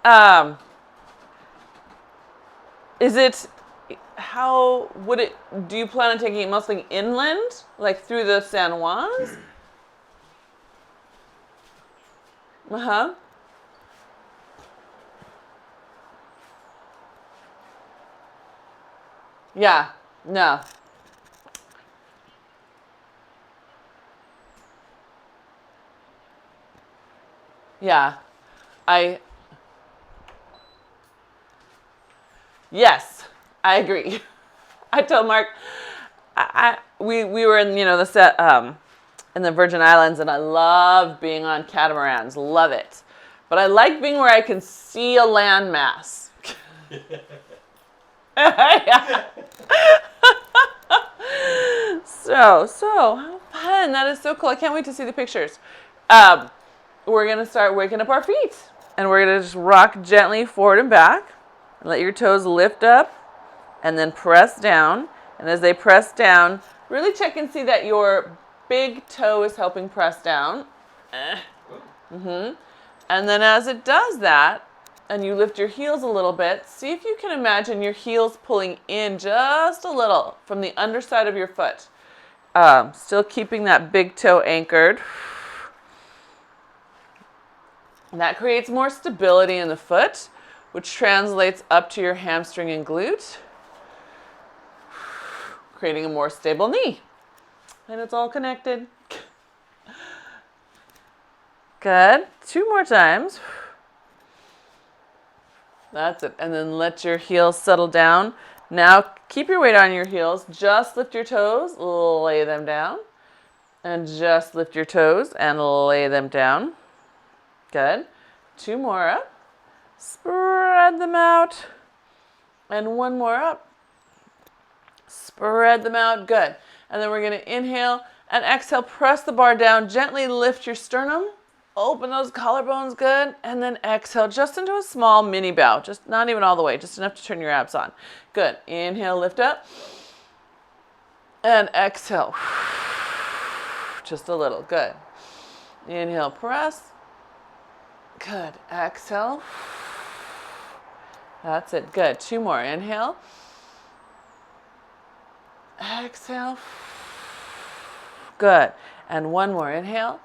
Um, how would it, do you plan on taking it mostly inland, like through the San Juans? Uh-huh. Yeah, no. Yeah. I, yes, I agree. I told Mark, we were in, the set, in the Virgin Islands, and I love being on catamarans. Love it. But I like being where I can see a landmass. Yeah. So, how fun. That is so cool. I can't wait to see the pictures. We're going to start waking up our feet. And we're going to just rock gently forward and back. And let your toes lift up and then press down. And as they press down, really check and see that your big toe is helping press down. And then as it does that, and you lift your heels a little bit, see if you can imagine your heels pulling in just a little from the underside of your foot. Still keeping that big toe anchored. And that creates more stability in the foot, which translates up to your hamstring and glute, creating a more stable knee. And it's all connected. Good. 2 more times. That's it. And then let your heels settle down. Now keep your weight on your heels. Just lift your toes, lay them down. And just lift your toes and lay them down. Good. 2 more up. Spread them out. And 1 more up. Spread them out. Good. And then we're going to inhale and exhale. Press the bar down. Gently lift your sternum. Open those collarbones. Good. And then exhale just into a small mini bow. Just not even all the way. Just enough to turn your abs on. Good. Inhale, lift up. And exhale. Just a little. Good. Inhale, press. Good. Exhale. That's it. Good. 2 more. Inhale. Exhale. Good. And 1 more. Inhale.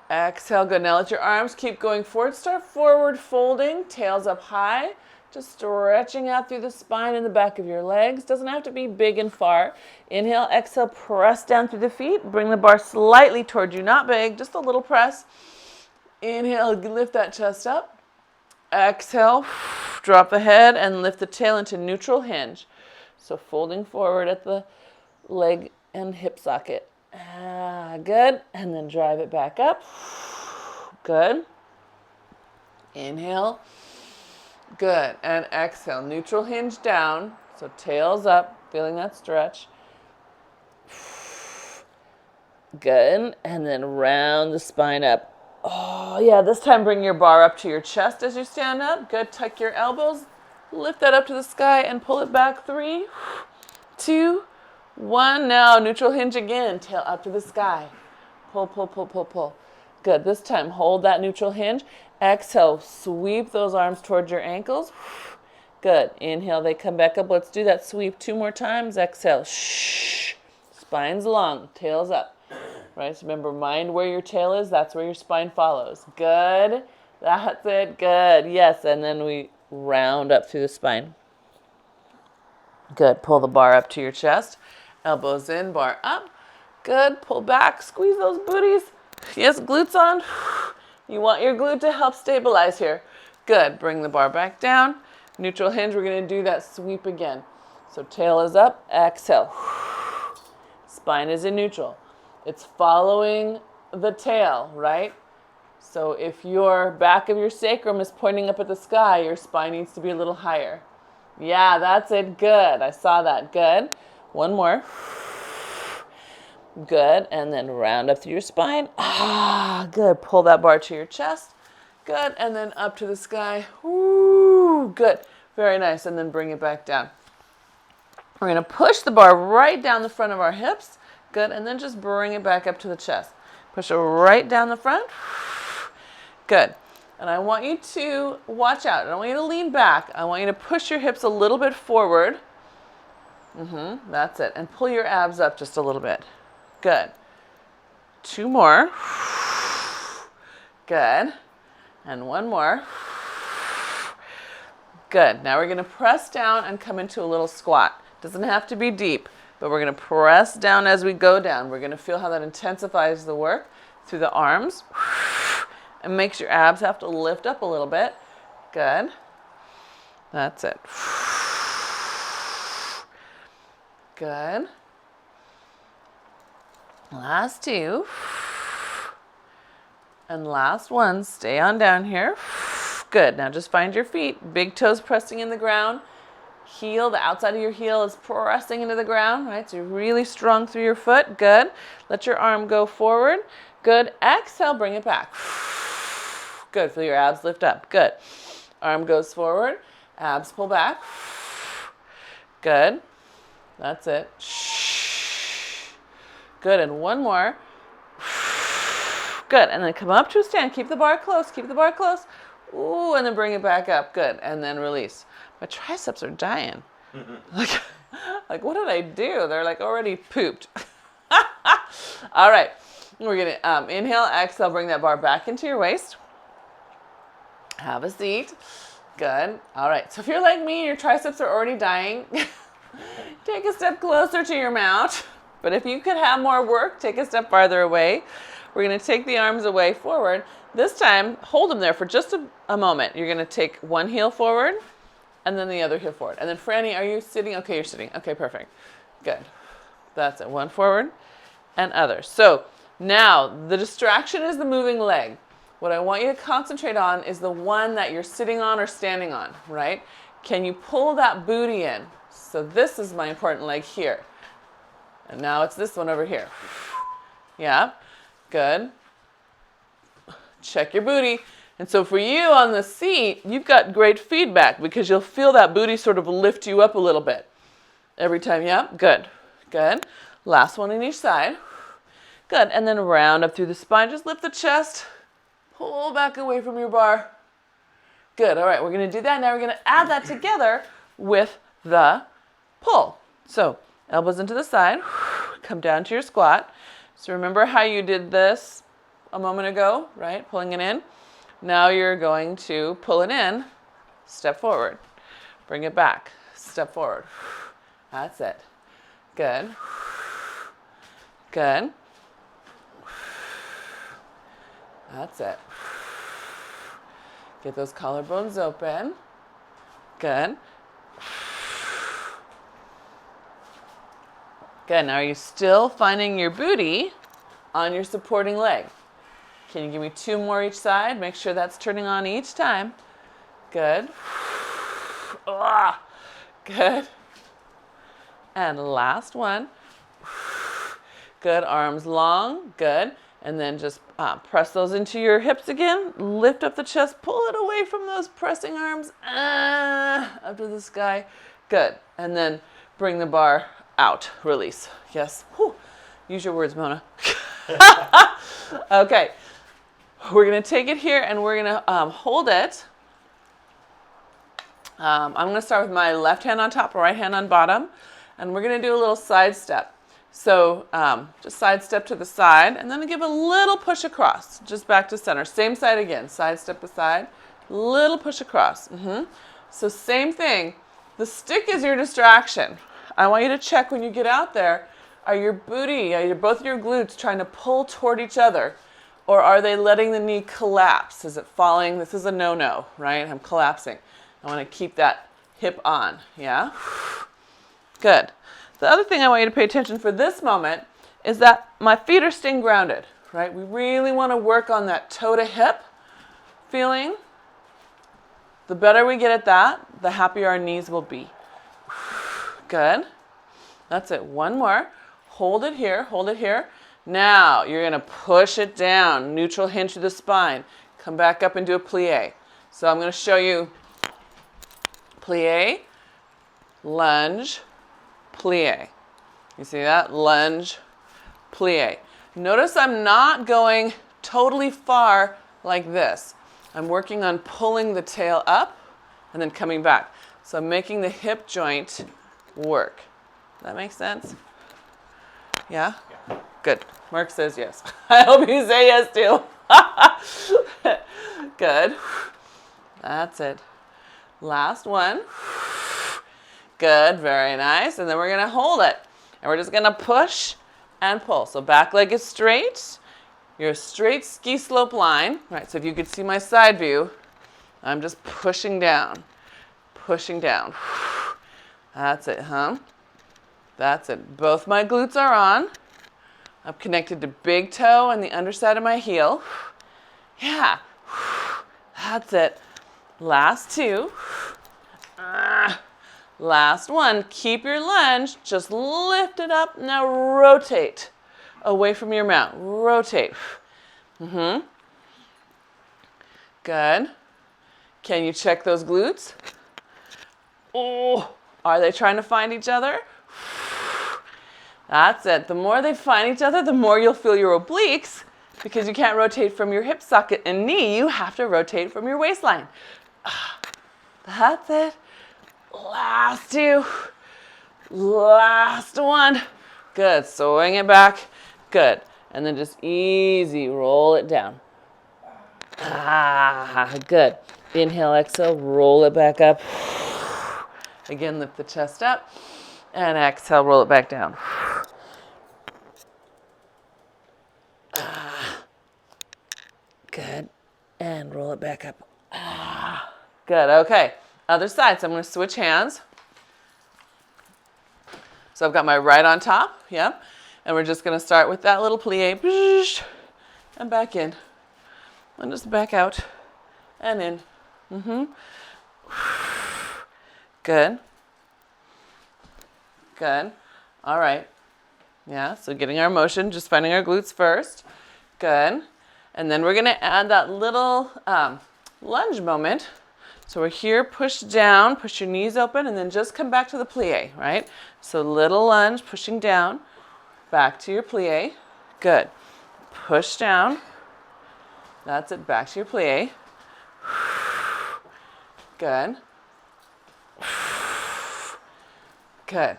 Exhale. Good. Now let your arms keep going forward. Start forward folding. Tails up high. Just stretching out through the spine and the back of your legs. Doesn't have to be big and far. Inhale. Exhale. Press down through the feet. Bring the bar slightly toward you. Not big. Just a little press. Inhale. Lift that chest up. Exhale. Drop the head and lift the tail into neutral hinge. So folding forward at the leg and hip socket. Good. And then drive it back up. Good. Inhale. Good. And exhale. Neutral hinge down. So tails up. Feeling that stretch. Good. And then round the spine up. Oh, yeah. This time bring your bar up to your chest as you stand up. Good. Tuck your elbows. Lift that up to the sky and pull it back. 3, 2, 1. Now neutral hinge again. Tail up to the sky. Pull, pull, pull, pull, pull. Good. This time hold that neutral hinge. Exhale. Sweep those arms towards your ankles. Good. Inhale. They come back up. Let's do that sweep 2 more times. Exhale. Shh. Spine's long. Tail's up. Right. So remember, mind where your tail is. That's where your spine follows. Good. That's it. Good. Yes. And then we round up through the spine. Good. Pull the bar up to your chest. Elbows in, bar up. Good. Pull back. Squeeze those booties. Yes, glutes on. You want your glute to help stabilize here. Good. Bring the bar back down. Neutral hinge. We're going to do that sweep again. So tail is up. Exhale. Spine is in neutral. It's following the tail, right? So if your back of your sacrum is pointing up at the sky, your spine needs to be a little higher. Yeah, that's it. Good. I saw that. Good. 1 more. Good. And then round up through your spine. Good. Pull that bar to your chest. Good. And then up to the sky. Woo. Good. Very nice. And then bring it back down. We're going to push the bar right down the front of our hips. Good. And then just bring it back up to the chest. Push it right down the front. Good. And I want you to watch out. I don't want you to lean back. I want you to push your hips a little bit forward. That's it. And pull your abs up just a little bit. Good. 2 more. Good. And 1 more. Good. Now we're going to press down and come into a little squat. Doesn't have to be deep, but we're going to press down as we go down. We're going to feel how that intensifies the work through the arms. And makes your abs have to lift up a little bit. Good. That's it. Good. Last 2. And last 1. Stay on down here. Good. Now just find your feet. Big toes pressing in the ground. Heel, the outside of your heel is pressing into the ground, right? So you're really strong through your foot. Good. Let your arm go forward. Good. Exhale, bring it back. Good. Feel your abs lift up. Good. Arm goes forward. Abs pull back. Good. That's it. Good. And 1 more. Good. And then come up to a stand. Keep the bar close. Keep the bar close. Ooh, and then bring it back up. Good. And then release. My triceps are dying. Like, what did I do? They're like already pooped. All right. We're going to inhale, exhale, bring that bar back into your waist. Have a seat. Good. All right. So if you're like me and your triceps are already dying, take a step closer to your mat. But if you could have more work, take a step farther away. We're going to take the arms away forward. This time, hold them there for just a moment. You're going to take one heel forward and then the other heel forward. And then Franny, are you sitting? Okay, you're sitting. Okay, perfect. Good. That's it. One forward and other. So now the distraction is the moving leg. What I want you to concentrate on is the one that you're sitting on or standing on, right? Can you pull that booty in? So this is my important leg here. And now it's this one over here. Yeah, good. Check your booty. And so for you on the seat, you've got great feedback because you'll feel that booty sort of lift you up a little bit. Every time, yeah, good, good. Last one on each side. Good, and then round up through the spine. Just lift the chest. Pull back away from your bar. Good, all right, we're gonna do that. Now we're gonna add that together with the pull. So elbows into the side, come down to your squat. So remember how you did this a moment ago, right? Pulling it in. Now you're going to pull it in, step forward, bring it back, step forward. That's it. Good. Good. That's it. Get those collarbones open. Good. Good. Now are you still finding your booty on your supporting leg? Can you give me 2 more each side? Make sure that's turning on each time. Good. Good. And last one. Good. Arms long. Good. And then just press those into your hips again. Lift up the chest. Pull it away from those pressing arms. Up to the sky. Good. And then bring the bar out. Release. Yes. Whew. Use your words, Mona. Okay. We're going to take it here and we're going to hold it. I'm going to start with my left hand on top, right hand on bottom. And we're going to do a little side step. So just side step to the side and then give a little push across, just back to center. Same side again, side step to side, little push across. So same thing, the stick is your distraction. I want you to check when you get out there, are your booty, are both your glutes trying to pull toward each other? Or are they letting the knee collapse? Is it falling? This is a no-no, right? I'm collapsing. I want to keep that hip on, yeah? Good. The other thing I want you to pay attention for this moment is that my feet are staying grounded, right? We really want to work on that toe to hip feeling. The better we get at that, the happier our knees will be. Good. That's it. One more. Hold it here. Hold it here. Now you're going to push it down. Neutral hinge to the spine. Come back up and do a plie. So I'm going to show you plie, lunge, plie. You see that? Lunge, plie. Notice I'm not going totally far like this. I'm working on pulling the tail up and then coming back. So I'm making the hip joint work. Does that make sense? Yeah? Yeah. Good. Mark says yes. I hope you say yes too. Good. That's it. Last one. Good. Very nice. And then we're going to hold it. And we're just going to push and pull. So back leg is straight. You're a straight ski slope line. Right. So if you could see my side view, I'm just pushing down. Pushing down. That's it, huh? That's it. Both my glutes are on. I'm connected to big toe and the underside of my heel. Yeah. That's it. Last two. Last one. Keep your lunge. Just lift it up. Now rotate away from your mount. Rotate. Good. Can you check those glutes? Oh, are they trying to find each other? That's it. The more they find each other, the more you'll feel your obliques, because you can't rotate from your hip socket and knee. You have to rotate from your waistline. That's it. Last two. Last one. Good. Swing it back. Good. And then just easy roll it down. Good. Inhale, exhale, roll it back up. Again, lift the chest up. And exhale, roll it back down. Good. And roll it back up. Good. Okay. Other side. So I'm going to switch hands. So I've got my right on top. Yep. And we're just going to start with that little plie. And back in. And just back out. And in. Good. Good. All right. Yeah, so getting our motion, just finding our glutes first. Good. And then we're going to add that little lunge moment. So we're here, push down, push your knees open, and then just come back to the plie, right? So little lunge, pushing down, back to your plie. Good. Push down. That's it, back to your plie. Good. Good.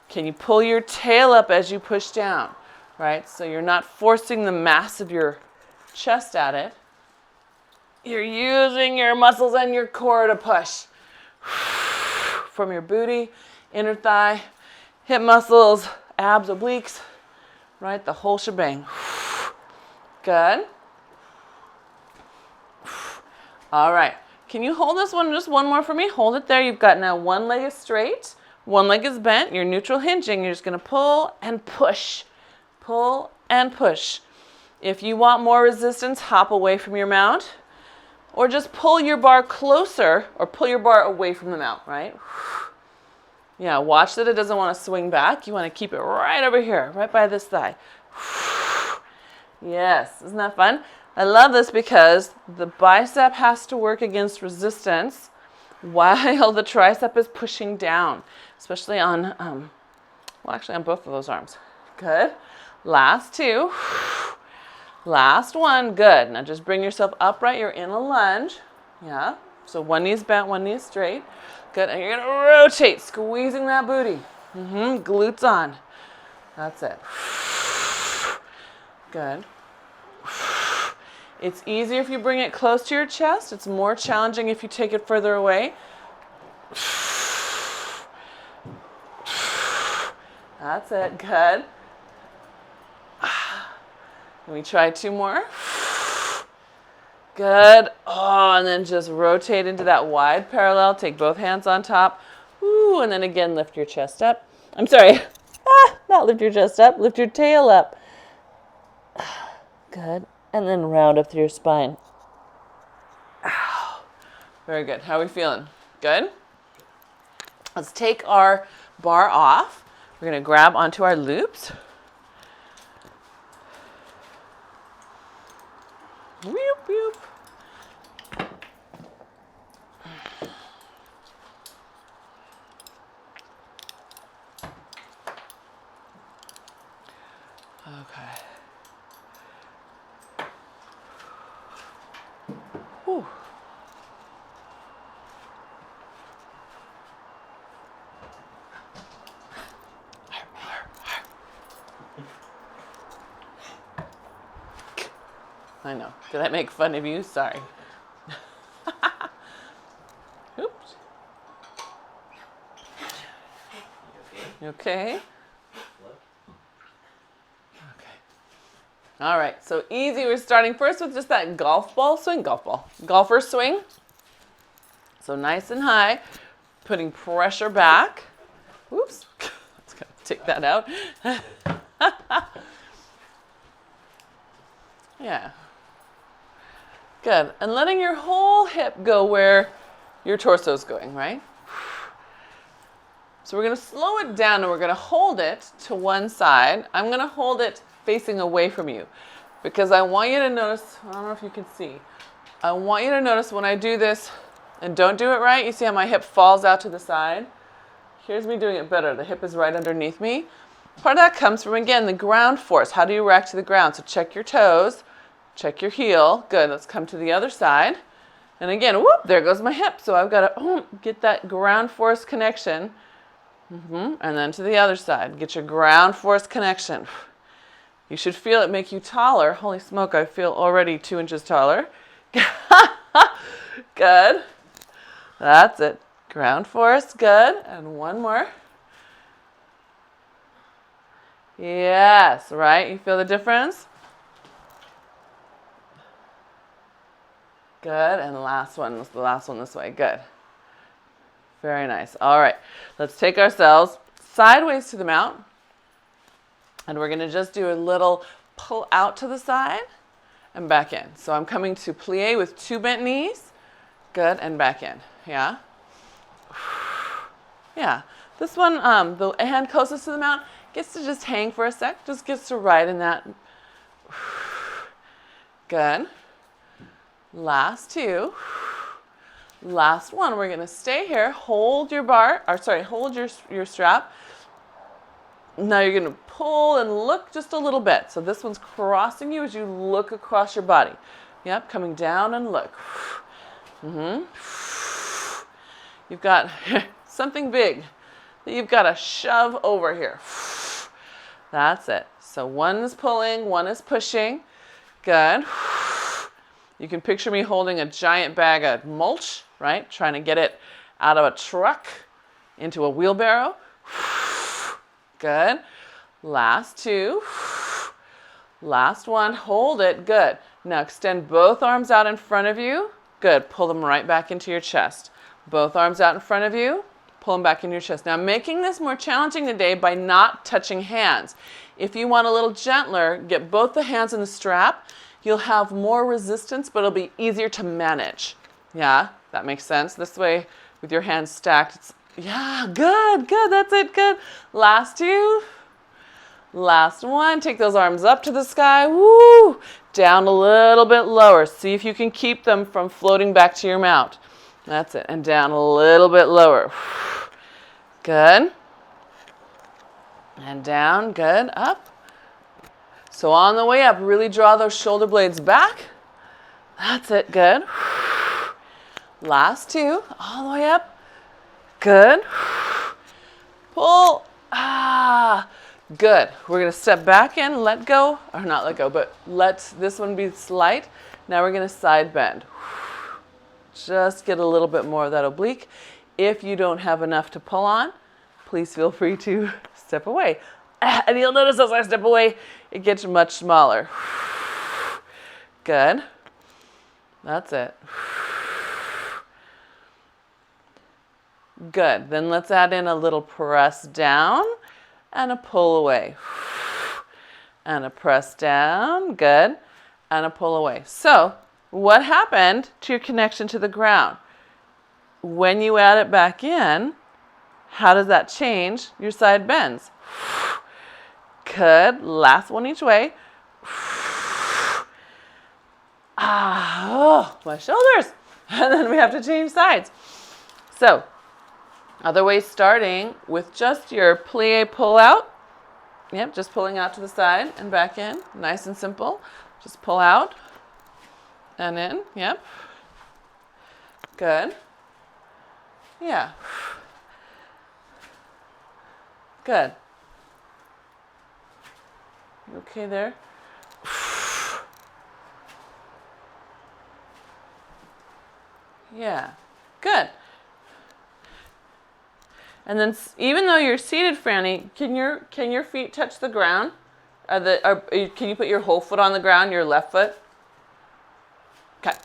Can you pull your tail up as you push down, right? So you're not forcing the mass of your chest at it. You're using your muscles and your core to push. From your booty, inner thigh, hip muscles, abs, obliques, right? The whole shebang. Good. All right. Can you hold this one, just one more for me? Hold it there. You've got now one leg is straight. One leg is bent. You're neutral hinging. You're just going to pull and push. Pull and push. If you want more resistance, hop away from your mount. Or just pull your bar closer or pull your bar away from the mount, right? Yeah, watch that it doesn't want to swing back. You want to keep it right over here, right by this thigh. Yes, isn't that fun? I love this because the bicep has to work against resistance while the tricep is pushing down, especially on, well, actually on both of those arms. Good. Last two. Last one. Good. Now just bring yourself upright. You're in a lunge. Yeah. So one knee's bent, one knee straight. Good. And you're going to rotate, squeezing that booty. Glutes on. That's it. Good. It's easier if you bring it close to your chest. It's more challenging if you take it further away. That's it. Good. Let me try two more. Good. Oh, and then just rotate into that wide parallel. Take both hands on top. Ooh, and then again, lift your chest up. I'm sorry. Not lift your chest up. Lift your tail up. Good. And then round up through your spine. Very good. How are we feeling? Good? Let's take our bar off. We're going to grab onto our loops. Whoop, whoop. Okay. Whew. I know. Did I make fun of you? Sorry. Oops. You okay? Okay. All right, so easy. We're starting first with just that golf ball swing, golfer swing. So nice and high, putting pressure back. Oops, let's take that out. Yeah. Good, and letting your whole hip go where your torso is going, right? So we're gonna slow it down and we're gonna hold it to one side. I'm gonna hold it facing away from you because I want you to notice, I don't know if you can see, I want you to notice when I do this and don't do it right, you see how my hip falls out to the side? Here's me doing it better. The hip is right underneath me. Part of that comes from, again, the ground force. How do you react to the ground? So check your toes, check your heel. Good, let's come to the other side. And again, whoop, there goes my hip. So I've got to get that ground force connection. And then to the other side, get your ground force connection. You should feel it make you taller. Holy smoke, I feel already 2 inches taller. Good. That's it. Ground force, good. And one more. Yes, right? You feel the difference? Good. And the last one this way. Good. Very nice. All right. Let's take ourselves sideways to the mount. And we're going to just do a little pull out to the side and back in. So I'm coming to plie with 2 bent knees. Good. And back in. Yeah. Yeah. This one, the hand closest to the mount gets to just hang for a sec. Just gets to ride in that. Good. Last 2. Last one. We're going to stay here. Hold your hold your strap. Now you're going to pull and look just a little bit. So this one's crossing you as you look across your body. Yep, coming down and look. You've got something big that you've got to shove over here. That's it. So one is pulling, one is pushing. Good. You can picture me holding a giant bag of mulch, right? Trying to get it out of a truck into a wheelbarrow. Good. Last 2. Last one. Hold it. Good. Now extend both arms out in front of you. Good. Pull them right back into your chest. Both arms out in front of you. Pull them back into your chest. Now I'm making this more challenging today by not touching hands. If you want a little gentler, get both the hands in the strap. You'll have more resistance, but it'll be easier to manage. Yeah, that makes sense. This way, with your hands stacked, yeah, good, that's it, good. Last 2. Last one. Take those arms up to the sky. Woo! Down a little bit lower. See if you can keep them from floating back to your mount. That's it. And down a little bit lower. Good. And down. Good. Up. So on the way up, really draw those shoulder blades back. That's it. Good. Last 2. All the way up. Good. Pull. Good. We're going to step back in, let go, or not let go, but let this one be slight. Now we're going to side bend. Just get a little bit more of that oblique. If you don't have enough to pull on, please feel free to step away. And you'll notice as I step away, it gets much smaller. Good. That's it. Good. Then let's add in a little press down and a pull away. And a press down. Good. And a pull away. So what happened to your connection to the ground? When you add it back in, how does that change your side bends? Good. Last one each way. My shoulders. And then we have to change sides. So, other ways, starting with just your plie pull out. Yep, just pulling out to the side and back in. Nice and simple. Just pull out and in. Yep. Good. Yeah. Good. You okay there? Yeah, good. And then even though you're seated, Franny, can your feet touch the ground? Can you put your whole foot on the ground, your left foot? Okay.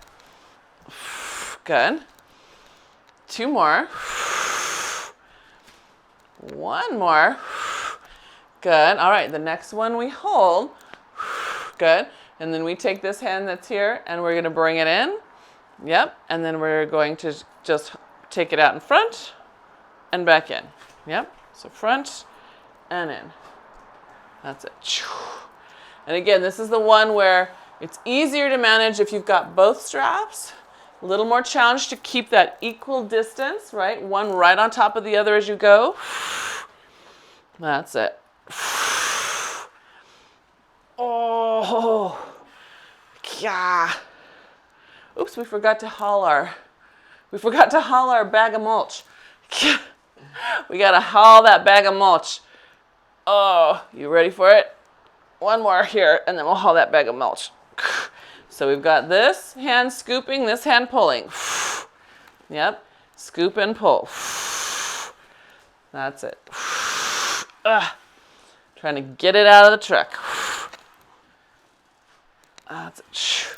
Good. 2 more. 1 more. Good. All right, the next one we hold. Good. And then we take this hand that's here and we're going to bring it in. Yep. And then we're going to just take it out in front and back in. Yep. So front and in. That's it. And again, this is the one where it's easier to manage if you've got both straps. A little more challenge to keep that equal distance, right? One right on top of the other as you go. That's it. Oh, yeah. Oops, we forgot to haul our bag of mulch. We gotta haul that bag of mulch. Oh, you ready for it? 1 more here, and then we'll haul that bag of mulch. So we've got this hand scooping, this hand pulling. Yep, scoop and pull. That's it. Trying to get it out of the truck. That's it.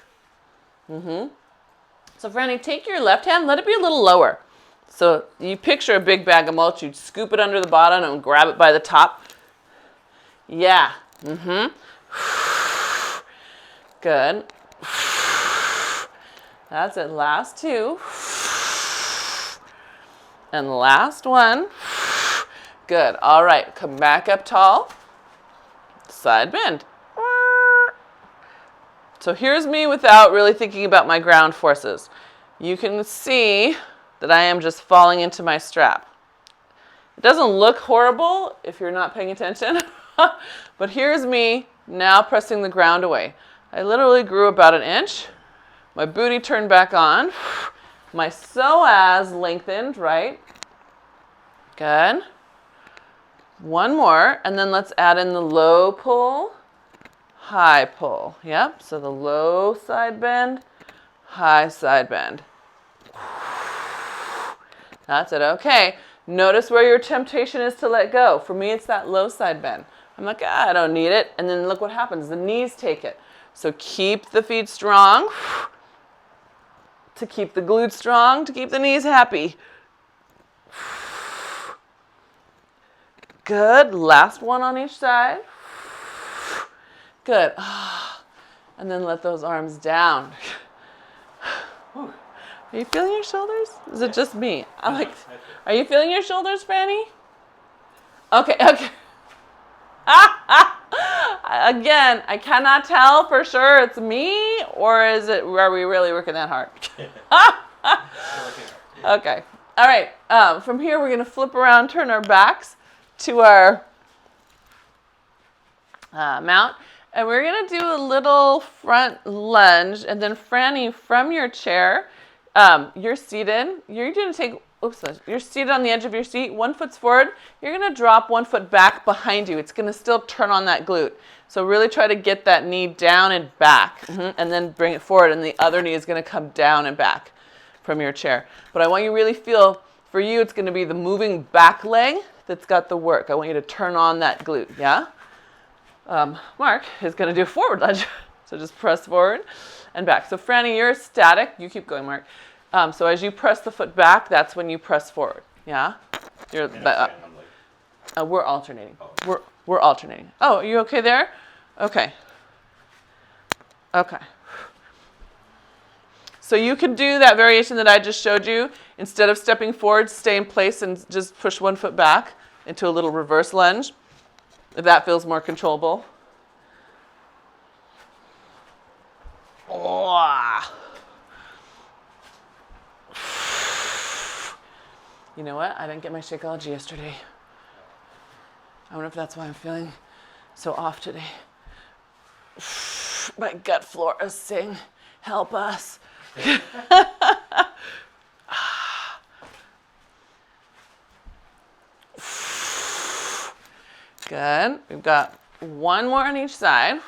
So Franny, take your left hand, let it be a little lower. So you picture a big bag of mulch, you'd scoop it under the bottom and grab it by the top. Yeah. Good. That's it. Last 2. And last 1. Good. All right. Come back up tall. Side bend. So here's me without really thinking about my ground forces. You can see that I am just falling into my strap. It doesn't look horrible if you're not paying attention, but here's me now pressing the ground away. I literally grew about 1 inch. My booty turned back on. My psoas lengthened, right? Good. 1 more, and then let's add in the low pull, high pull. Yep, so the low side bend, high side bend. That's it. Okay. Notice where your temptation is to let go. For me, it's that low side bend. I'm like, I don't need it. And then look what happens. The knees take it. So keep the feet strong. To keep the glutes strong. To keep the knees happy. Good. Last one on each side. Good. And then let those arms down. Are you feeling your shoulders? Is it just me? Are you feeling your shoulders, Franny? Okay. Again, I cannot tell for sure it's me, or are we really working that hard? Okay. All right. From here, we're going to flip around, turn our backs to our mount. And we're going to do a little front lunge. And then Franny, from your chair, you're seated. You're going to take, you're seated on the edge of your seat. 1 foot's forward. You're going to drop 1 foot back behind you. It's going to still turn on that glute. So really try to get that knee down and back. And then bring it forward. And the other knee is going to come down and back from your chair. But I want you to really feel, for you, it's going to be the moving back leg that's got the work. I want you to turn on that glute. Yeah? Mark is going to do a forward lunge. So just press forward and back. So Franny, you're static. You keep going, Mark. So as you press the foot back, that's when you press forward. Yeah? We're alternating. We're alternating. Oh, are you okay there? Okay. Okay. So you can do that variation that I just showed you. Instead of stepping forward, stay in place and just push 1 foot back into a little reverse lunge. If that feels more controllable. You know what? I didn't get my Shakeology yesterday. I wonder if that's why I'm feeling so off today. My gut flora is saying, help us. Good. We've got 1 more on each side.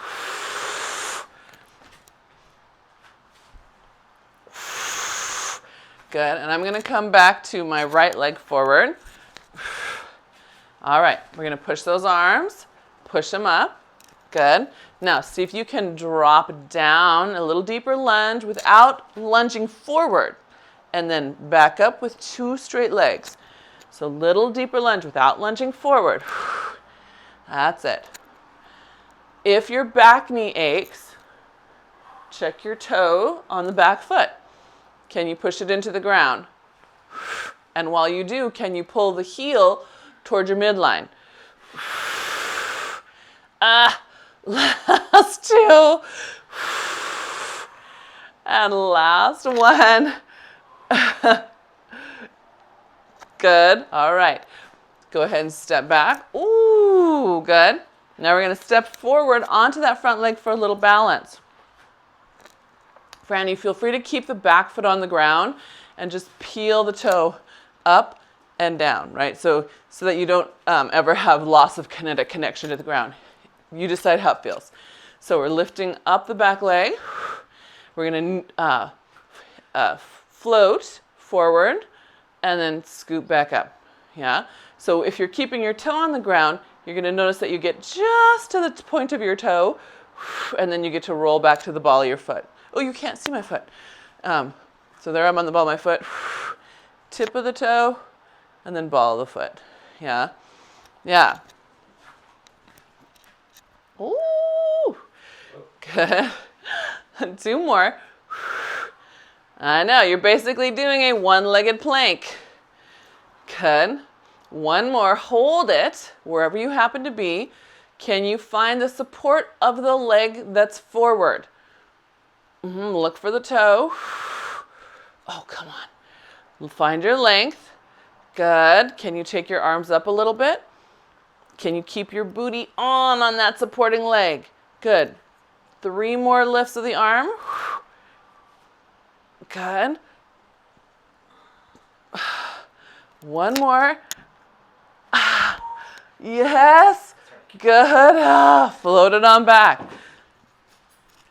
Good. And I'm going to come back to my right leg forward. All right. We're going to push those arms. Push them up. Good. Now, see if you can drop down, a little deeper lunge without lunging forward. And then back up with 2 straight legs. So little deeper lunge without lunging forward. That's it. If your back knee aches, check your toe on the back foot. Can you push it into the ground? And while you do, can you pull the heel towards your midline? Last 2. And last 1. Good. All right. Go ahead and step back. Ooh, good. Now we're going to step forward onto that front leg for a little balance. Franny, feel free to keep the back foot on the ground and just peel the toe up and down, right? So that you don't ever have loss of kinetic connection to the ground. You decide how it feels. So we're lifting up the back leg. We're going to float forward and then scoop back up. Yeah? So if you're keeping your toe on the ground, you're going to notice that you get just to the point of your toe, and then you get to roll back to the ball of your foot. Oh, you can't see my foot. So there I'm on the ball of my foot. Tip of the toe, and then ball of the foot. Yeah? Yeah. Ooh. Good. 2 more. I know, you're basically doing a one-legged plank. Good. 1 more. Hold it wherever you happen to be. Can you find the support of the leg that's forward? Look for the toe. Oh, come on. Find your length. Good. Can you take your arms up a little bit? Can you keep your booty on that supporting leg? Good. 3 more lifts of the arm. Good. 1 more. Yes. Good. Float it on back.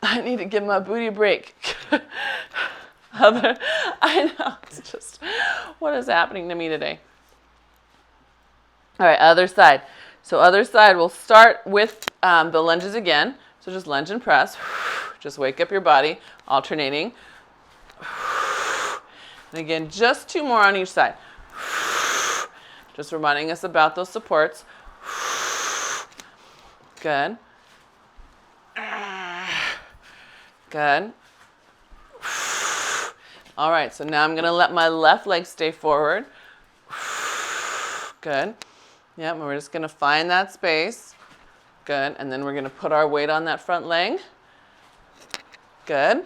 I need to give my booty a break. I know. It's just, what is happening to me today? All right, other side. So other side, we'll start with the lunges again. So just lunge and press. Just wake up your body, alternating. And again, just 2 more on each side. Just reminding us about those supports. Good. Good. All right, so now I'm going to let my left leg stay forward. Good. Yep, and we're just going to find that space. Good. And then we're going to put our weight on that front leg. Good.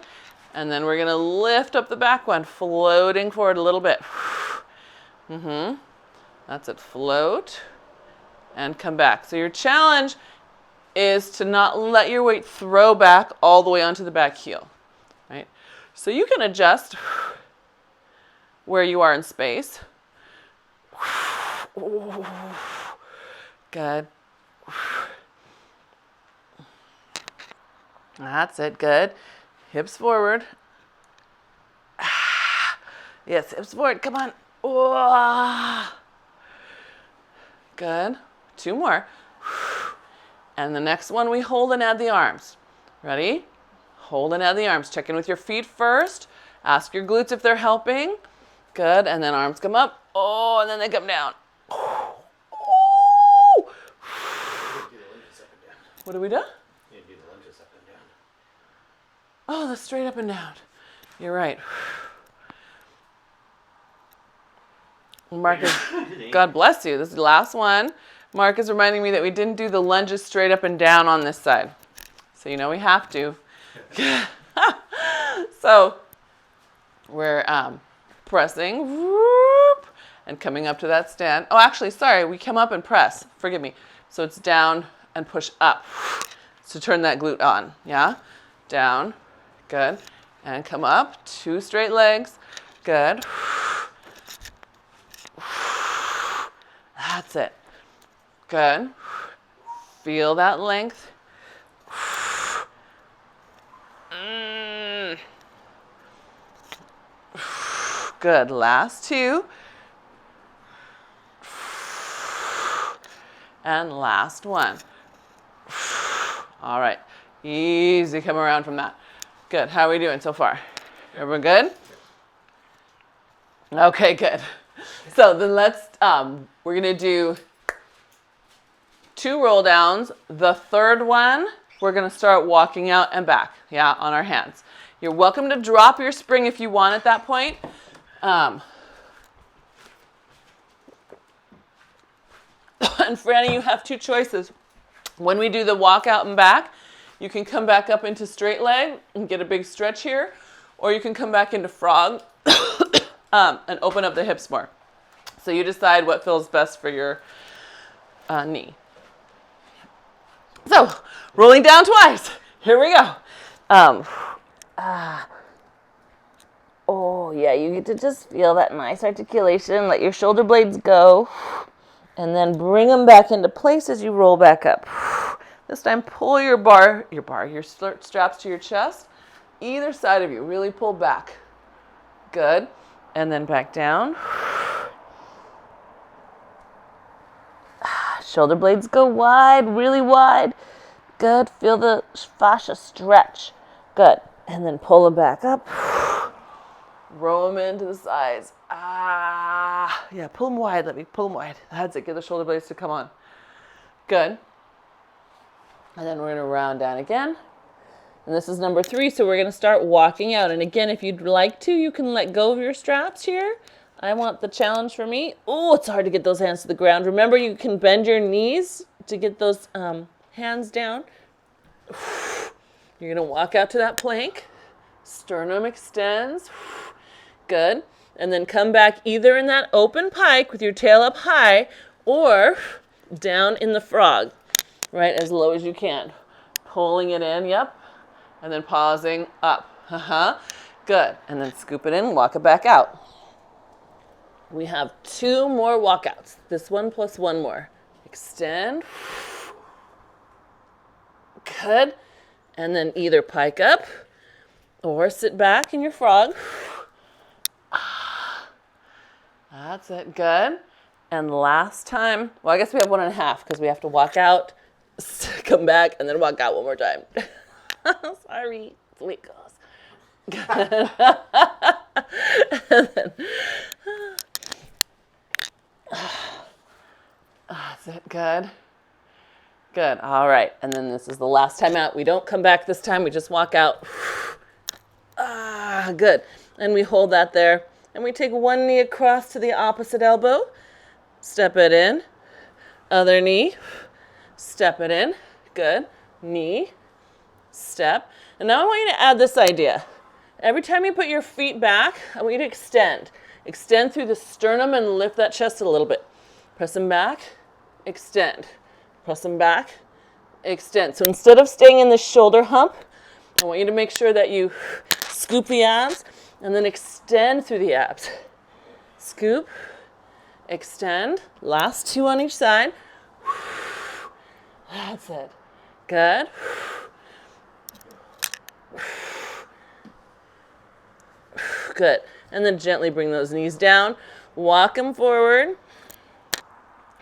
And then we're going to lift up the back one, floating forward a little bit. That's it. Float and come back. So your challenge is to not let your weight throw back all the way onto the back heel, right? So you can adjust where you are in space. Good. That's it. Good. Hips forward. Yes, hips forward. Come on. Good. 2 more. And the next one, we hold and add the arms. Ready? Hold and add the arms. Check in with your feet first. Ask your glutes if they're helping. Good. And then arms come up. Oh, and then they come down. Oh. What do we do? You do the lunges up and down. Oh, the straight up and down. You're right. Marcus, God bless you. This is the last one. Mark is reminding me that we didn't do the lunges straight up and down on this side. So you know we have to. So we're pressing whoop, and coming up to that stand. Oh, actually, sorry, we come up and press. Forgive me. So it's down and push up to turn that glute on. Yeah? Down. Good. And come up. 2 straight legs. Good. That's it. Good. Feel that length. Good. Last two. And last one. All right. Easy come around from that. Good. How are we doing so far? Everyone good? Okay, good. So then we're going to do 2 roll downs. The third one, we're going to start walking out and back, on our hands. You're welcome to drop your spring if you want at that point. And Franny, you have 2 choices. When we do the walk out and back, you can come back up into straight leg and get a big stretch here, or you can come back into frog and open up the hips more. So you decide what feels best for your knee. So, rolling down twice. Here we go. Oh, yeah, you get to just feel that nice articulation. Let your shoulder blades go. And then bring them back into place as you roll back up. This time, pull your straps to your chest. Either side of you, really pull back. Good. And then back down. Shoulder blades go wide, really wide. Good. Feel the fascia stretch. Good. And then pull them back up. Roll them into the sides. Yeah, pull them wide. Let me pull them wide. That's it. Get the shoulder blades to come on. Good. And then we're going to round down again. And this is number 3, so we're going to start walking out. And again, if you'd like to, you can let go of your straps here. I want the challenge for me. Oh, it's hard to get those hands to the ground. Remember, you can bend your knees to get those hands down. You're going to walk out to that plank. Sternum extends. Good. And then come back either in that open pike with your tail up high or down in the frog, right, as low as you can. Pulling it in, yep. And then pausing up. Good. And then scoop it in, walk it back out. We have 2 more walkouts. This one plus 1 more. Extend. Good. And then either pike up or sit back in your frog. That's it. Good. And last time, well, I guess we have 1.5 because we have to walk out, come back, and then walk out one more time. Sorry. That's the way it goes. Good. And then, that's it. Good. Good. All right. And then this is the last time out. We don't come back this time. We just walk out. Good. And we hold that there. And we take one knee across to the opposite elbow. Step it in. Other knee. Step it in. Good. Knee. Step. And now I want you to add this idea. Every time you put your feet back, I want you to extend. Extend through the sternum and lift that chest a little bit. Press them back. Extend. Press them back. Extend. So instead of staying in the shoulder hump, I want you to make sure that you scoop the abs and then extend through the abs. Scoop. Extend. Last 2 on each side. That's it. Good. Good. And then gently bring those knees down. Walk them forward.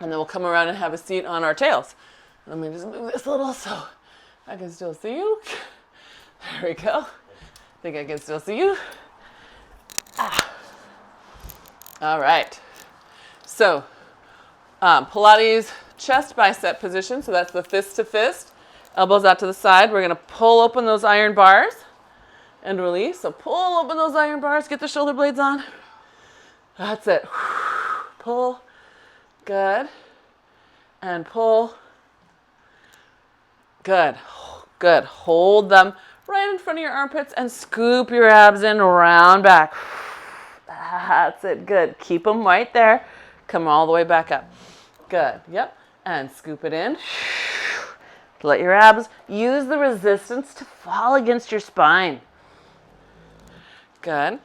And then we'll come around and have a seat on our tails. Let me just move this a little so I can still see you. There we go. I think I can still see you. All right. So, Pilates chest bicep position. So that's the fist to fist. Elbows out to the side. We're going to pull open those iron bars and release. So pull open those iron bars. Get the shoulder blades on. That's it. Pull. Good. And pull. Good. Good. Hold them right in front of your armpits and scoop your abs in, round back. That's it. Good. Keep them right there. Come all the way back up. Good. Yep. And scoop it in. Let your abs use the resistance to fall against your spine. Good.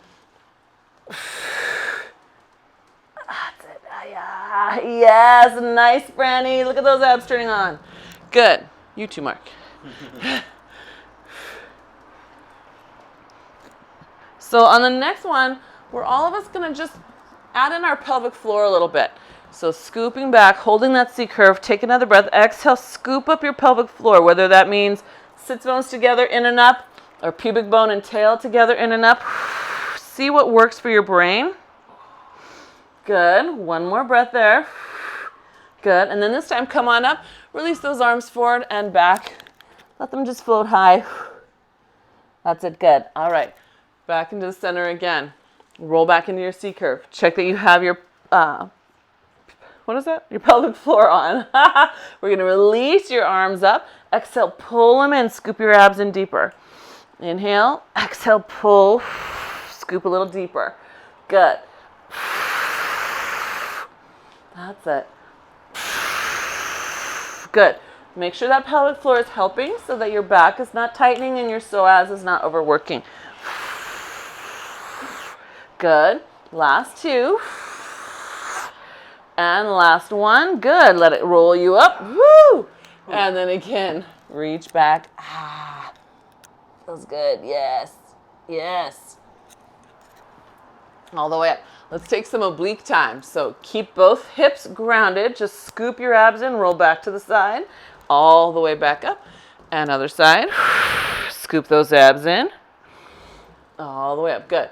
That's it. Yes. Nice, Franny. Look at those abs turning on. Good. You too, Mark. So on the next one, we're all of us going to just add in our pelvic floor a little bit. So scooping back, holding that C curve, take another breath. Exhale, scoop up your pelvic floor, whether that means sits bones together, in and up, or pubic bone and tail together, in and up. See what works for your brain. Good. One more breath there. Good. And then this time, come on up. Release those arms forward and back. Let them just float high. That's it. Good. All right. Back into the center again. Roll back into your C curve. Check that you have your, what is that? Your pelvic floor on. We're going to release your arms up. Exhale, pull them in. Scoop your abs in deeper. Inhale. Exhale, pull. Scoop a little deeper. Good. That's it. Good. Make sure that pelvic floor is helping so that your back is not tightening and your psoas is not overworking. Good. Last two. And last one. Good. Let it roll you up. Woo! And then again, reach back. Ah. Feels good. Yes. Yes. All the way up. Let's take some oblique time. So keep both hips grounded. Just scoop your abs in, roll back to the side, all the way back up. And other side. Scoop those abs in, all the way up. Good.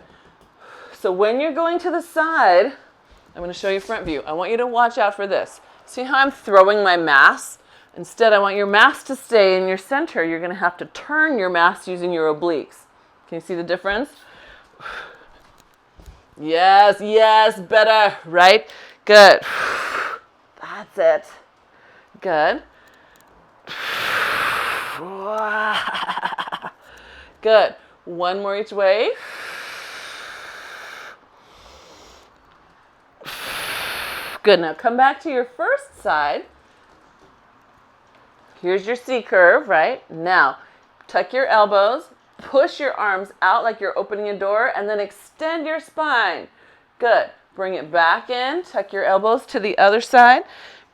So when you're going to the side, I'm going to show you front view. I want you to watch out for this. See how I'm throwing my mass? Instead, I want your mass to stay in your center. You're going to have to turn your mass using your obliques. Can you see the difference? Yes, yes, better, right? Good. That's it. Good. Good. One more each way. Good. Now come back to your first side. Here's your C curve, right? Now tuck your elbows. Push your arms out like you're opening a door and then extend your spine. Good. Bring it back in. Tuck your elbows to the other side.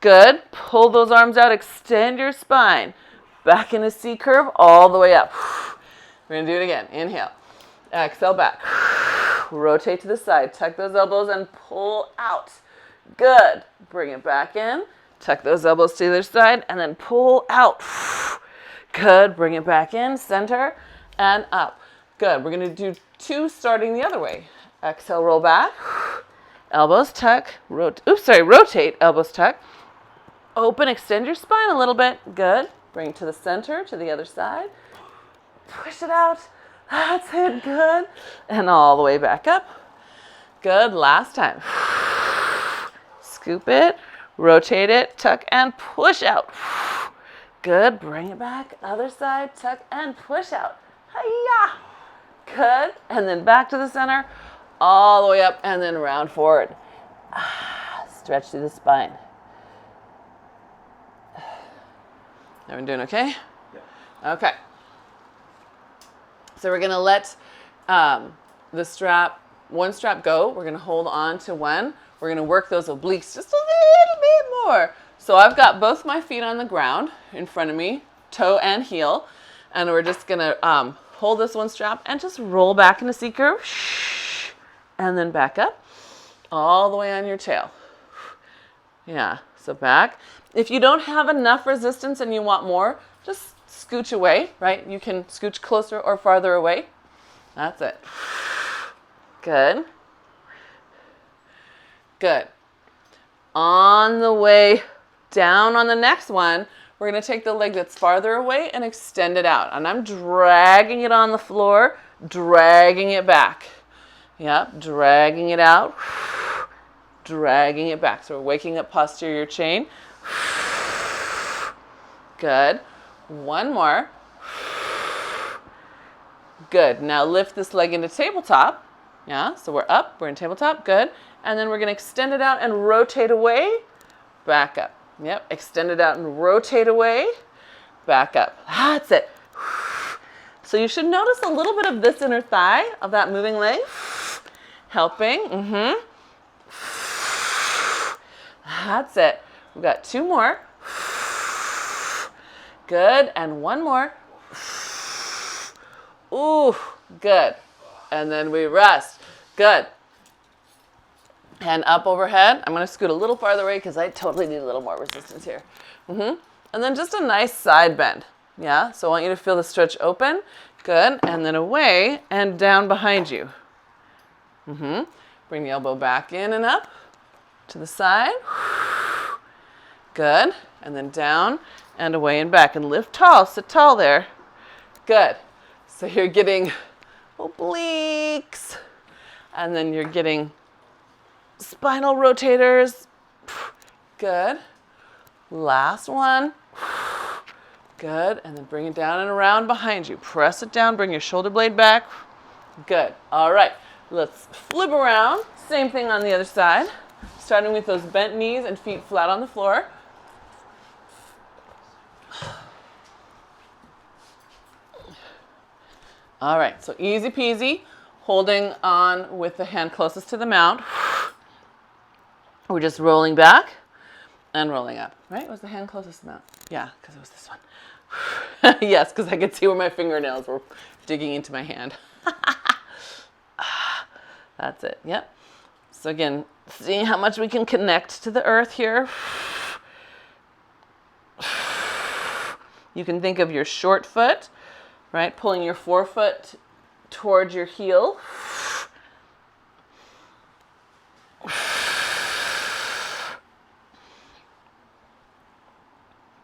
Good. Pull those arms out. Extend your spine. Back in a C curve all the way up. We're going to do it again. Inhale. Exhale back. Rotate to the side. Tuck those elbows and pull out. Good. Bring it back in. Tuck those elbows to the other side and then pull out. Good. Bring it back in. Center. And up. Good. We're going to do two starting the other way. Exhale, roll back. Elbows tuck. Rotate. Elbows tuck. Open, extend your spine a little bit. Good. Bring it to the center, to the other side. Push it out. That's it. Good. And all the way back up. Good. Last time. Scoop it. Rotate it. Tuck and push out. Good. Bring it back. Other side. Tuck and push out. Hi-ya! Good. And then back to the center, all the way up, and then round forward. Stretch through the spine. Everyone doing okay? Yeah. Okay. So we're going to let one strap go. We're going to hold on to one. We're going to work those obliques just a little bit more. So I've got both my feet on the ground in front of me, toe and heel. And we're just going to hold this one strap and just roll back in a C curve. And then back up all the way on your tail. Yeah, so back. If you don't have enough resistance and you want more, just scooch away, right? You can scooch closer or farther away. That's it. Good. Good. On the way down on the next one, we're going to take the leg that's farther away and extend it out. And I'm dragging it on the floor, dragging it back. Yep, dragging it out, dragging it back. So we're waking up posterior chain. Good. One more. Good. Now lift this leg into tabletop. Yeah, so we're up, we're in tabletop. Good. And then we're going to extend it out and rotate away, back up. Yep, extend it out and rotate away, back up. That's it. So you should notice a little bit of this inner thigh of that moving leg. Helping. That's it. We've got two more. Good. And one more. Ooh, good. And then we rest. Good. Hand up overhead. I'm going to scoot a little farther away because I totally need a little more resistance here. And then just a nice side bend. Yeah, so I want you to feel the stretch open. Good. And then away and down behind you. Bring the elbow back in and up to the side. Good. And then down and away and back. And lift tall. Sit tall there. Good. So you're getting obliques. And then you're getting spinal rotators. Good. Last one. Good. And then bring it down and around behind you. Press it down. Bring your shoulder blade back. Good. All right. Let's flip around. Same thing on the other side. Starting with those bent knees and feet flat on the floor. All right. So easy peasy. Holding on with the hand closest to the mount. We're just rolling back and rolling up, right? Was the hand closest to the mount? Yeah, because it was this one. Yes, because I could see where my fingernails were digging into my hand. That's it, yep. So again, seeing how much we can connect to the earth here. You can think of your short foot, right? Pulling your forefoot towards your heel.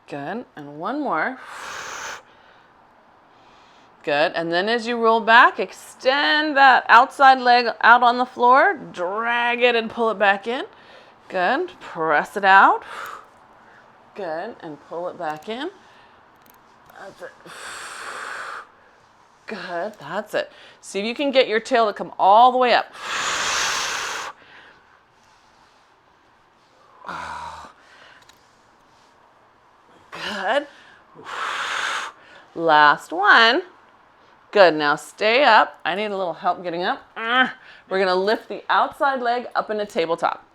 Good, and one more. Good, and then as you roll back, extend that outside leg out on the floor, drag it and pull it back in. Good, press it out. Good, and pull it back in. That's it. Good, that's it. See if you can get your tail to come all the way up. Good. Last one. Good, now stay up. I need a little help getting up. We're gonna lift the outside leg up into tabletop.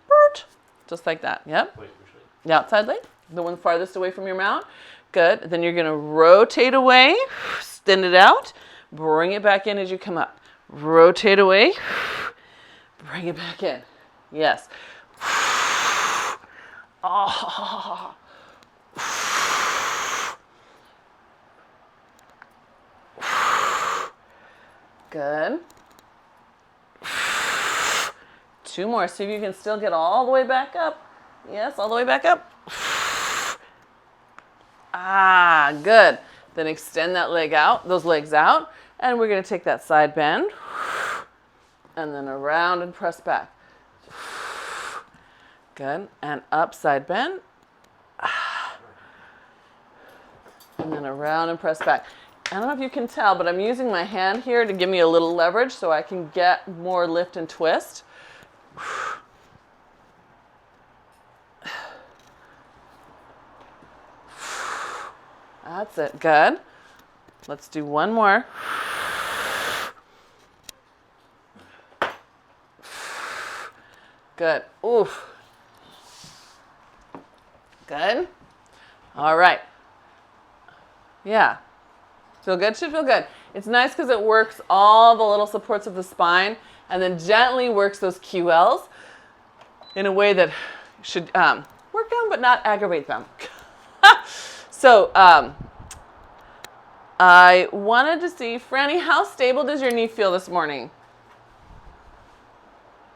Just like that, yep. Wait, which way? The outside leg, the one farthest away from your mount. Good, then you're gonna rotate away, extend it out, bring it back in as you come up. Rotate away, bring it back in. Yes. Oh. Good. 2 more. See if you can still get all the way back up. Yes, all the way back up. Ah, good. Then extend that leg out, those legs out, and we're going to take that side bend and then around and press back. Good. And up, side bend. And then around and press back. I don't know if you can tell, but I'm using my hand here to give me a little leverage so I can get more lift and twist. That's it. Good. Let's do one more. Good. Oof. Good. All right. Yeah. Feel good? Should feel good. It's nice because it works all the little supports of the spine and then gently works those QLs in a way that should work them but not aggravate them. So I wanted to see, Franny, how stable does your knee feel this morning?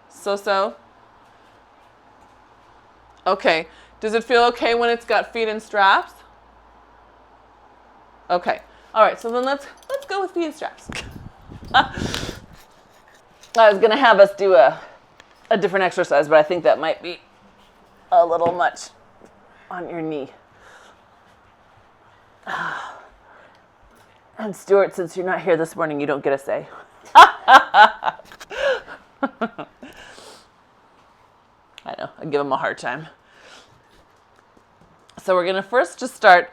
So? Okay. Does it feel okay when it's got feet and straps? Okay. All right, so then let's go with feet and straps. I was going to have us do a different exercise, but I think that might be a little much on your knee. And Stuart, since you're not here this morning, you don't get a say. I know, I give him a hard time. So we're going to first just start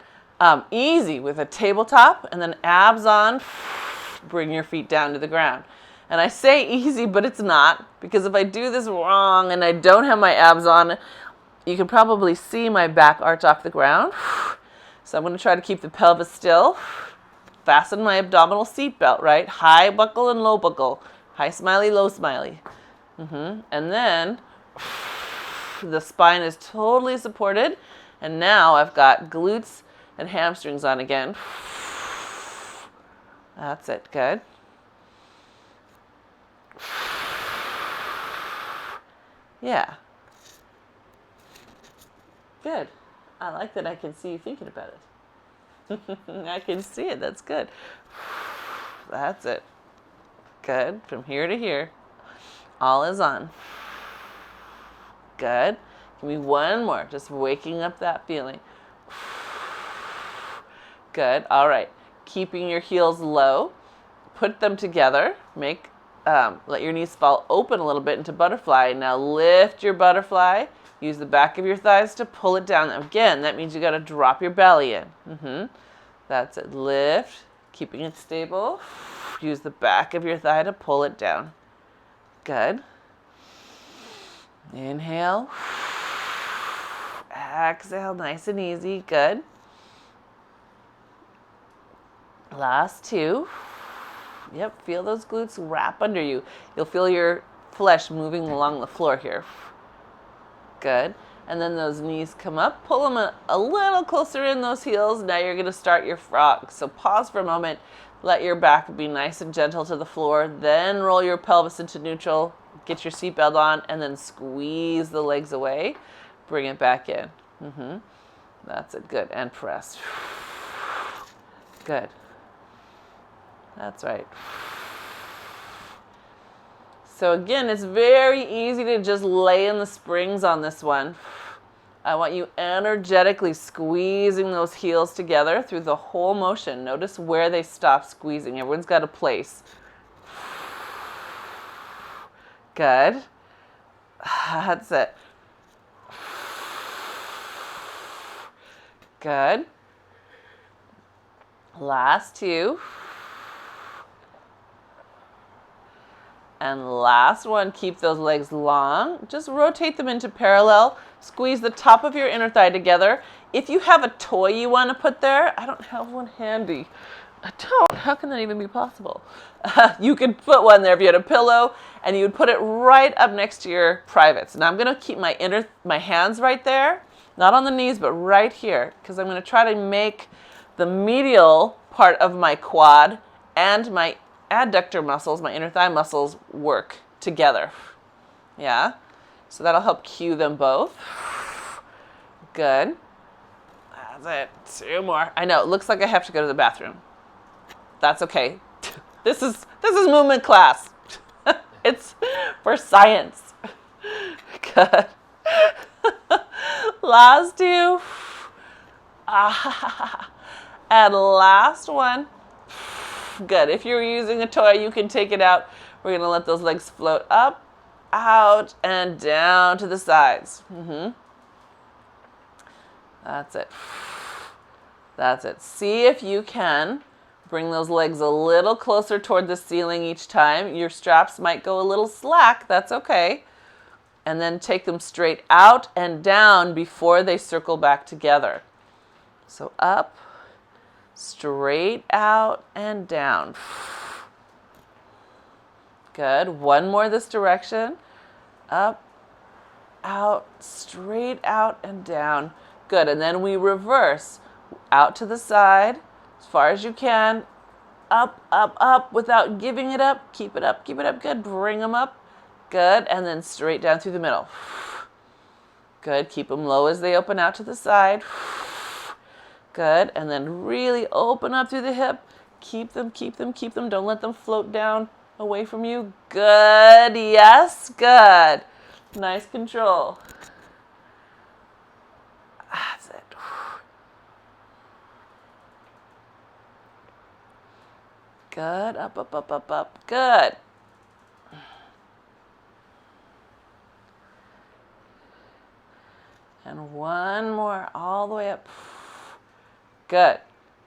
easy with a tabletop and then abs on, bring your feet down to the ground. And I say easy, but it's not, because if I do this wrong and I don't have my abs on, you can probably see my back arch off the ground. So I'm going to try to keep the pelvis still. Fasten my abdominal seat belt, right? High buckle and low buckle. High smiley, low smiley. And then The spine is totally supported. And now I've got glutes and hamstrings on again. That's it. Good. Yeah. Good. I like that I can see you thinking about it. I can see it. That's good. That's it. Good. From here to here. All is on. Good. Give me one more. Just waking up that feeling. Good. All right. Keeping your heels low. Put them together. Let your knees fall open a little bit into butterfly. Now lift your butterfly. Use the back of your thighs to pull it down. Again, that means you got to drop your belly in. That's it. Lift. Keeping it stable. Use the back of your thigh to pull it down. Good. Inhale. Exhale, nice and easy. Good. Last two. Yep, feel those glutes wrap under you. You'll feel your flesh moving along the floor here. Good. And then those knees come up. Pull them a little closer in, those heels. Now you're going to start your frog. So pause for a moment. Let your back be nice and gentle to the floor. Then roll your pelvis into neutral. Get your seatbelt on. And then squeeze the legs away. Bring it back in. That's it. Good. And press. Good. That's right. So again, it's very easy to just lay in the springs on this one. I want you energetically squeezing those heels together through the whole motion. Notice where they stop squeezing. Everyone's got a place. Good. That's it. Good. Last two. And last one, keep those legs long. Just rotate them into parallel. Squeeze the top of your inner thigh together. If you have a toy you want to put there, I don't have one handy. I don't. How can that even be possible? You could put one there if you had a pillow, and you would put it right up next to your privates. Now I'm going to keep my hands right there, not on the knees, but right here, because I'm going to try to make the medial part of my quad and my adductor muscles, my inner thigh muscles, work together. Yeah? So that'll help cue them both. Good. That's it. Two more. I know, it looks like I have to go to the bathroom. That's okay. This is movement class. It's for science. Good. Last two. And last one. Good. If you're using a toy, you can take it out. We're going to let those legs float up, out, and down to the sides. That's it. That's it. See if you can bring those legs a little closer toward the ceiling each time. Your straps might go a little slack. That's okay. And then take them straight out and down before they circle back together. So up, straight out, and down. Good. One more this direction. Up, out, straight out, and down. Good. And then we reverse. Out to the side, as far as you can. Up, up, up, without giving it up. Keep it up, keep it up. Good. Bring them up. Good. And then straight down through the middle. Good. Keep them low as they open out to the side. Good. And then really open up through the hip. Keep them, keep them, keep them. Don't let them float down away from you. Good. Yes. Good. Nice control. That's it. Good. Up, up, up, up, up. Good. And one more all the way up. Good.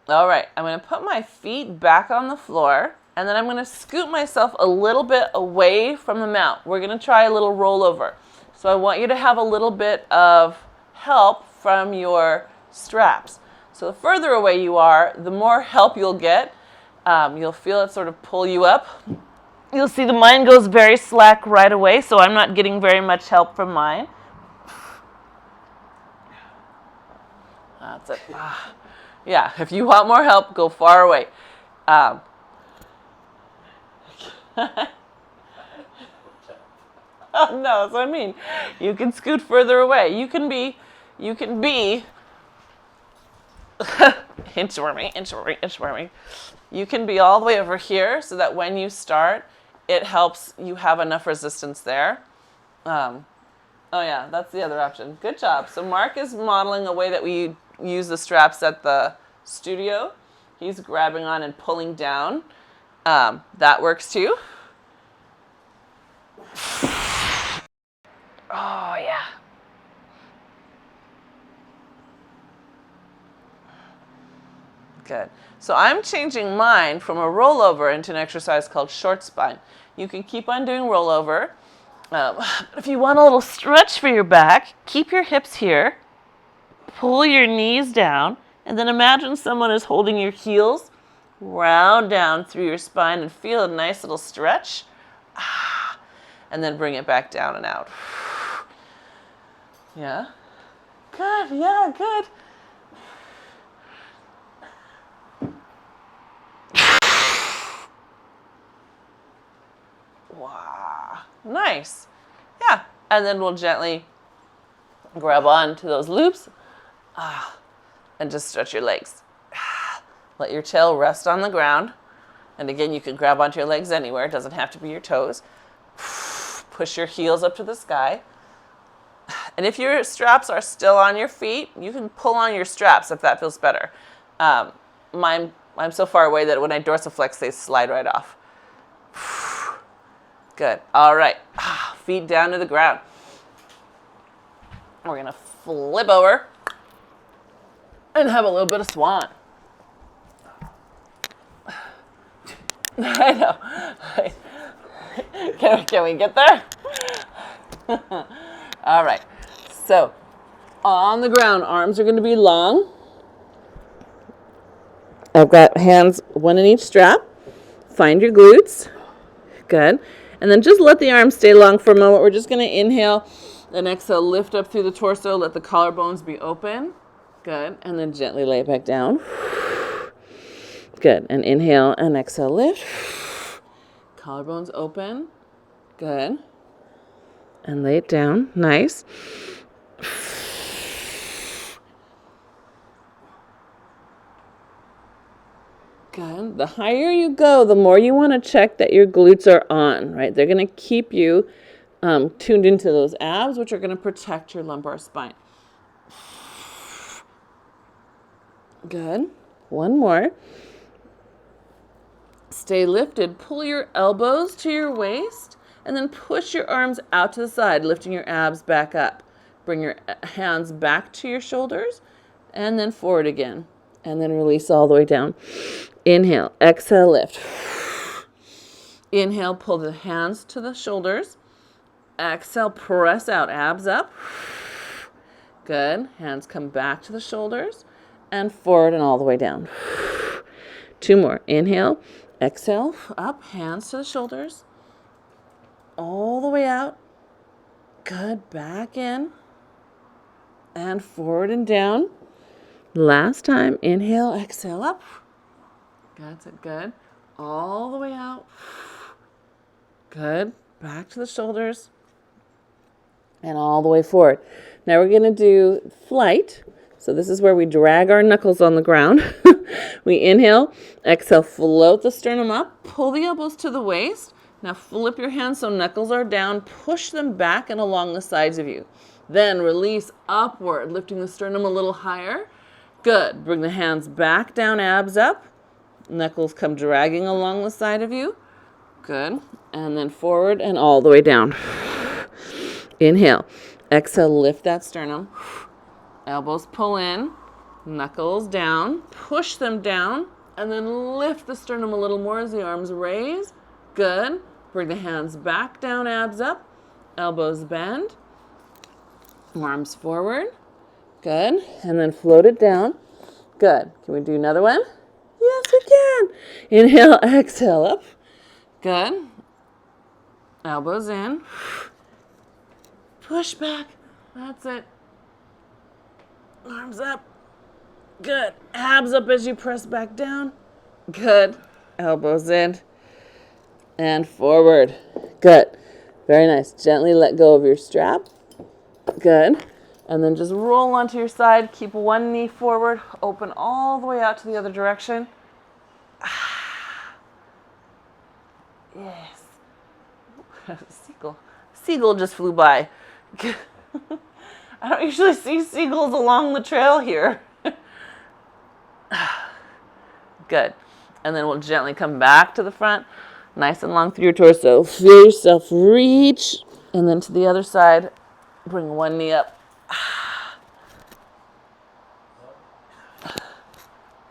All right. I'm going to put my feet back on the floor, and then I'm going to scoot myself a little bit away from the mat. We're going to try a little rollover. So I want you to have a little bit of help from your straps. So the further away you are, the more help you'll get. You'll feel it sort of pull you up. You'll see the mine goes very slack right away, so I'm not getting very much help from mine. That's it. Yeah, if you want more help, go far away. Oh, no, that's what I mean. You can scoot further away. You can be inchworming. You can be all the way over here so that when you start, it helps you have enough resistance there. Oh yeah, that's the other option. Good job. So Mark is modeling a way that we use the straps at the studio. He's grabbing on and pulling down. That works too. Oh yeah. Good. So I'm changing mine from a rollover into an exercise called short spine. You can keep on doing rollover. If you want a little stretch for your back, keep your hips here, pull your knees down, and then imagine someone is holding your heels, round down through your spine and feel a nice little stretch. And then bring it back down and out. Yeah? Good, yeah, good. Wow, nice. Yeah, and then we'll gently grab on to those loops and just stretch your legs. Let your tail rest on the ground. And again, you can grab onto your legs anywhere. It doesn't have to be your toes. Push your heels up to the sky. And if your straps are still on your feet, you can pull on your straps if that feels better. I'm so far away that when I dorsiflex, they slide right off. Good. All right. Feet down to the ground. We're going to flip over and have a little bit of swan. I know. Can we get there? All right. So, on the ground, arms are going to be long. I've got hands, one in each strap. Find your glutes. Good. And then just let the arms stay long for a moment. We're just going to inhale and exhale, lift up through the torso, let the collarbones be open. Good. And then gently lay it back down. Good. And inhale and exhale, lift. Collarbones open. Good. And lay it down. Nice. Good. The higher you go, the more you want to check that your glutes are on, right? They're going to keep you tuned into those abs, which are going to protect your lumbar spine. Good. One more. Stay lifted. Pull your elbows to your waist and then push your arms out to the side, lifting your abs back up. Bring your hands back to your shoulders and then forward again. And then release all the way down. Inhale, exhale, lift. Inhale, pull the hands to the shoulders. Exhale, press out, abs up. Good. Hands come back to the shoulders and forward and all the way down. Two more. Inhale, exhale, up, hands to the shoulders. All the way out. Good. Back in and forward and down. Last time. Inhale, exhale, up. That's it. Good. All the way out. Good. Back to the shoulders. And all the way forward. Now we're going to do flight. So this is where we drag our knuckles on the ground. We inhale, exhale, float the sternum up, pull the elbows to the waist. Now flip your hands so knuckles are down, push them back and along the sides of you. Then release upward, lifting the sternum a little higher. Good. Bring the hands back down, abs up. Knuckles come dragging along the side of you. Good. And then forward and all the way down. Inhale. Exhale, lift that sternum. Elbows pull in. Knuckles down. Push them down. And then lift the sternum a little more as the arms raise. Good. Bring the hands back down, abs up. Elbows bend. Arms forward. Good. And then float it down. Good. Can we do another one? Yes, we can. Inhale, exhale up. Good. Elbows in. Push back. That's it. Arms up. Good. Abs up as you press back down. Good. Elbows in. And forward. Good. Very nice. Gently let go of your strap. Good. And then just roll onto your side. Keep one knee forward. Open all the way out to the other direction. Yes. Seagull just flew by. I don't usually see seagulls along the trail here. Good. And then we'll gently come back to the front. Nice and long through your torso. Feel yourself reach. And then to the other side. Bring one knee up.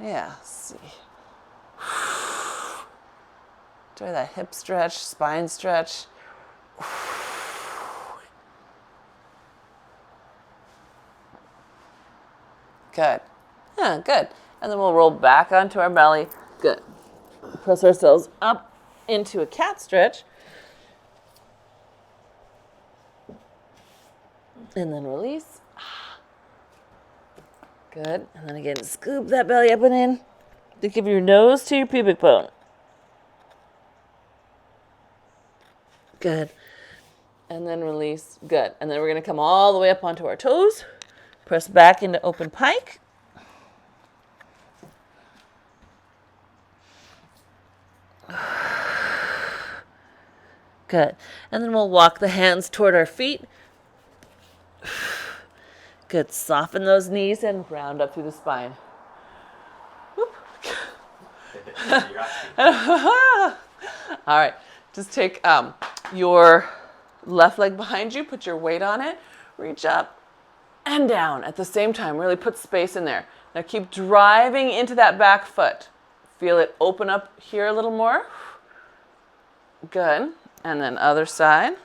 Yeah, see. Enjoy that hip stretch, spine stretch. Good. Yeah, good. And then we'll roll back onto our belly. Good. Press ourselves up into a cat stretch. And then release. Good. And then again, scoop that belly up and in. Think of your nose to your pubic bone. Good. And then release. Good. And then we're going to come all the way up onto our toes. Press back into open pike. Good. And then we'll walk the hands toward our feet. Good. Soften those knees and round up through the spine. Whoop. All right. Just take your left leg behind you. Put your weight on it. Reach up and down at the same time. Really put space in there. Now keep driving into that back foot. Feel it open up here a little more. Good. And then other side.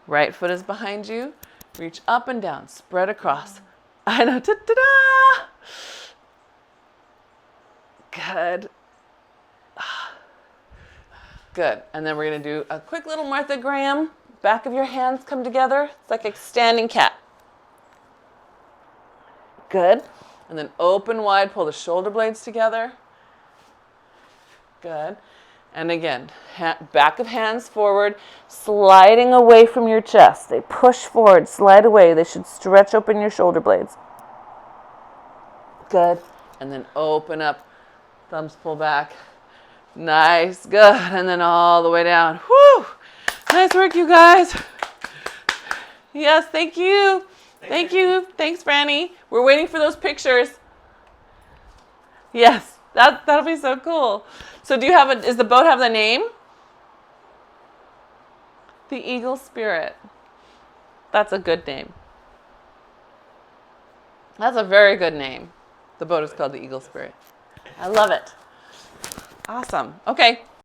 Right foot is behind you. Reach up and down. Spread across. I know. Ta-da-da! Good. Good. And then we're going to do a quick little Martha Graham. Back of your hands come together. It's like a standing cat. Good. And then open wide. Pull the shoulder blades together. Good. And again, back of hands forward, sliding away from your chest. They push forward, slide away. They should stretch open your shoulder blades. Good. And then open up, thumbs pull back. Nice, good. And then all the way down. Whew. Nice work, you guys. Yes, thank you. Thank you. Thanks, Franny. We're waiting for those pictures. Yes. That'll be so cool. So does the boat have the name? The Eagle Spirit. That's a good name. That's a very good name. The boat is called the Eagle Spirit. I love it. Awesome. Okay.